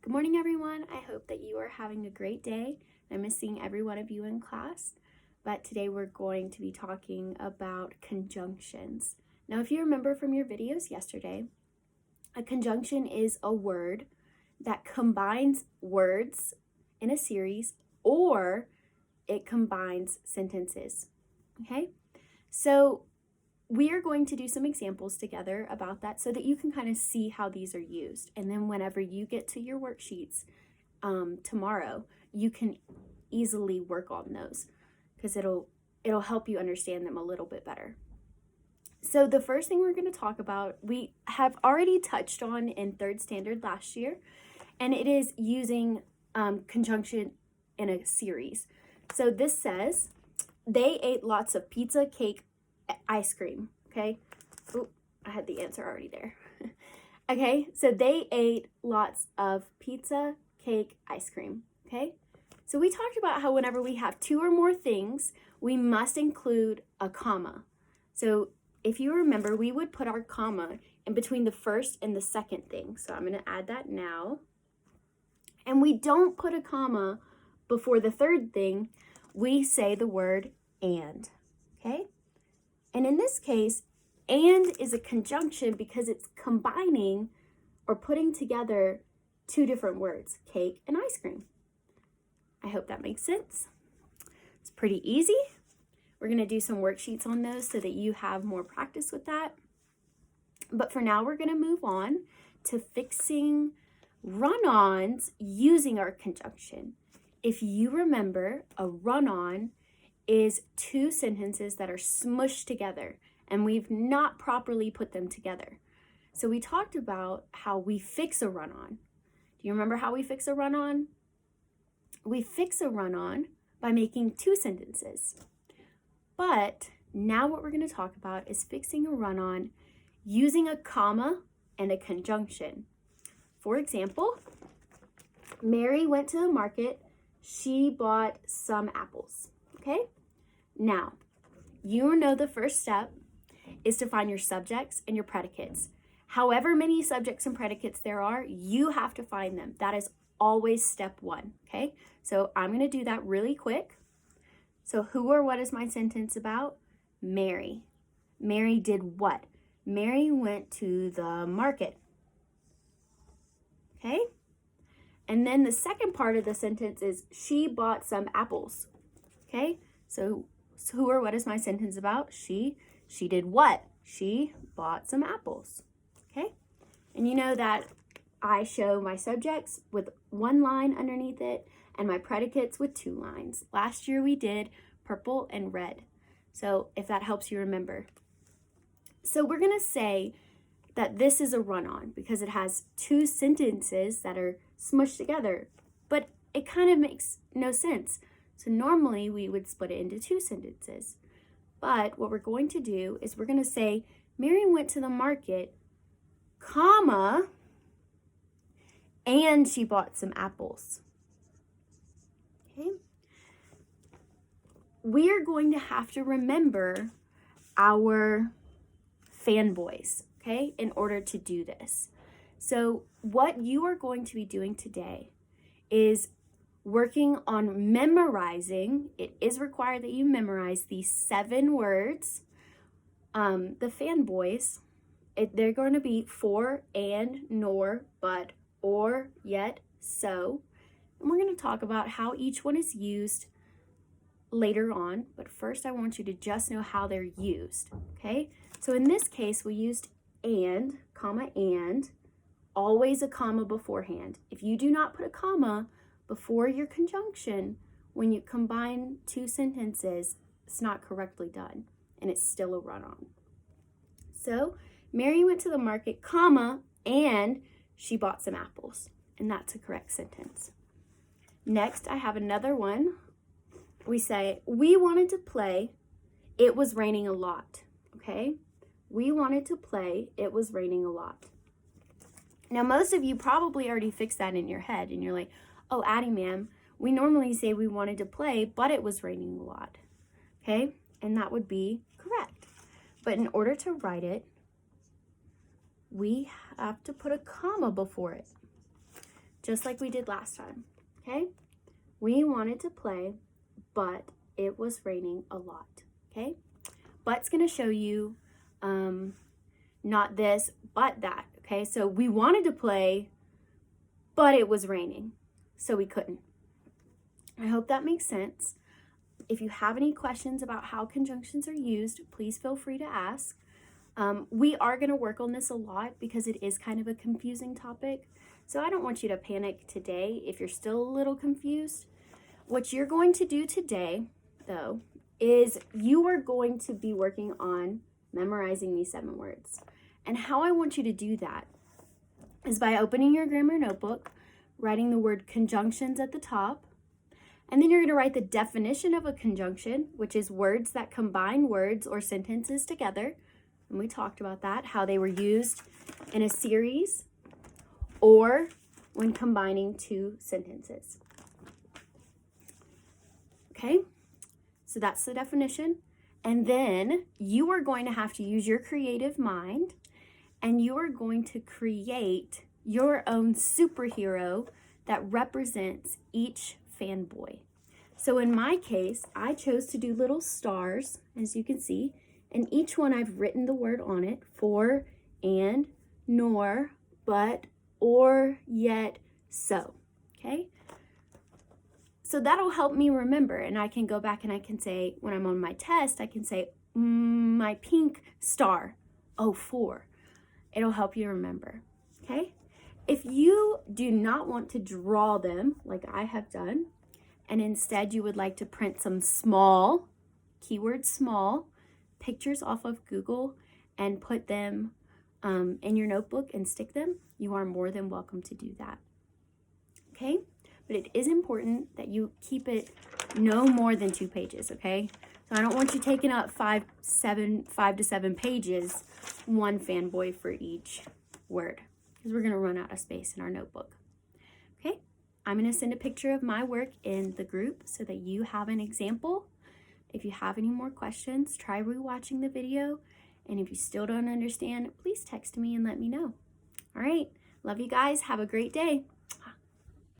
Good morning, everyone. I hope that you are having a great day. I miss seeing every one of you in class, but today we're going to be talking about conjunctions. Now, if you remember from your videos yesterday, a conjunction is a word that combines words in a series or it combines sentences, okay? So we are going to do some examples together about that so that you can kind of see how these are used. And then whenever you get to your worksheets tomorrow, you can easily work on those because it'll help you understand them a little bit better. So the first thing we're going to talk about, we have already touched on in third standard last year, and it is using conjunction in a series. So this says, they ate lots of pizza, cake, ice cream, okay? Oh, I had the answer already there. Okay, so they ate lots of pizza, cake, ice cream, okay? So we talked about how whenever we have two or more things, we must include a comma. So if you remember, we would put our comma in between the first and the second thing. So I'm going to add that now. And we don't put a comma before the third thing. We say the word and, okay? And in this case, and is a conjunction because it's combining or putting together two different words, cake and ice cream. I hope that makes sense. It's pretty easy. We're going to do some worksheets on those so that you have more practice with that. But for now, we're going to move on to fixing run-ons using our conjunction. If you remember, a run-on is two sentences that are smushed together and we've not properly put them together. So we talked about how we fix a run-on. Do you remember how we fix a run-on? We fix a run-on by making two sentences. But now what we're going to talk about is fixing a run-on using a comma and a conjunction. For example, Mary went to the market. She bought some apples, okay? Now, you know the first step is to find your subjects and your predicates. However many subjects and predicates there are, you have to find them. That is always step one, okay? So I'm going to do that really quick. So who or what is my sentence about? Mary. Mary did what? Mary went to the market, okay? And then the second part of the sentence is she bought some apples, okay? So who or what is my sentence about? She did what? She bought some apples, okay? And you know that I show my subjects with one line underneath it and my predicates with two lines. Last year we did purple and red. So if that helps you remember. So we're gonna say that this is a run-on because it has two sentences that are smushed together, but it kind of makes no sense. So normally we would split it into two sentences. But what we're going to do is we're going to say, Mary went to the market, comma, and she bought some apples. Okay? We are going to have to remember our fanboys, okay, in order to do this. So what you are going to be doing today is working on memorizing. It is required that you memorize these 7 words. The fanboys, they're going to be for, and, nor, but, or, yet, so. And we're going to talk about how each one is used later on. But first, I want you to just know how they're used, okay? So in this case, we used and, comma, and, always a comma beforehand. If you do not put a comma before your conjunction, when you combine two sentences, it's not correctly done, and it's still a run-on. So, Mary went to the market, comma, and she bought some apples, and that's a correct sentence. Next, I have another one. We say, we wanted to play, it was raining a lot, okay? We wanted to play, it was raining a lot. Now, most of you probably already fixed that in your head, and you're like, oh, Addie, ma'am, we normally say we wanted to play, but it was raining a lot, okay? And that would be correct. But in order to write it, we have to put a comma before it. just like we did last time, okay? We wanted to play, but it was raining a lot, okay? But's gonna show you not this, but that, okay? So we wanted to play, but it was raining, so we couldn't. I hope that makes sense. If you have any questions about how conjunctions are used, please feel free to ask. We are going to work on this a lot because it is kind of a confusing topic. So I don't want you to panic today if you're still a little confused. What you're going to do today, though, is you are going to be working on memorizing these 7 words. And how I want you to do that is by opening your grammar notebook, writing the word conjunctions at the top, and then you're going to write the definition of a conjunction, which is words that combine words or sentences together. And we talked about that, how they were used in a series or when combining 2 sentences. Okay, so that's the definition. And then you are going to have to use your creative mind, and you are going to create your own superhero that represents each fanboy. So in my case, I chose to do little stars, as you can see, and each one I've written the word on it: for, and, nor, but, or, yet, so, okay? So that'll help me remember, and I can go back and I can say, when I'm on my test, I can say, my pink star, oh, for. It'll help you remember, okay? If you do not want to draw them like I have done, and instead you would like to print some small, keyword small, pictures off of Google and put them in your notebook and stick them, you are more than welcome to do that, okay? But it is important that you keep it no more than 2 pages, okay? So I don't want you taking up 5 to 7 pages, 1 fanboy for each word, because we're gonna run out of space in our notebook. Okay, I'm gonna send a picture of my work in the group so that you have an example. If you have any more questions, try rewatching the video. And if you still don't understand, please text me and let me know. All right, love you guys. Have a great day.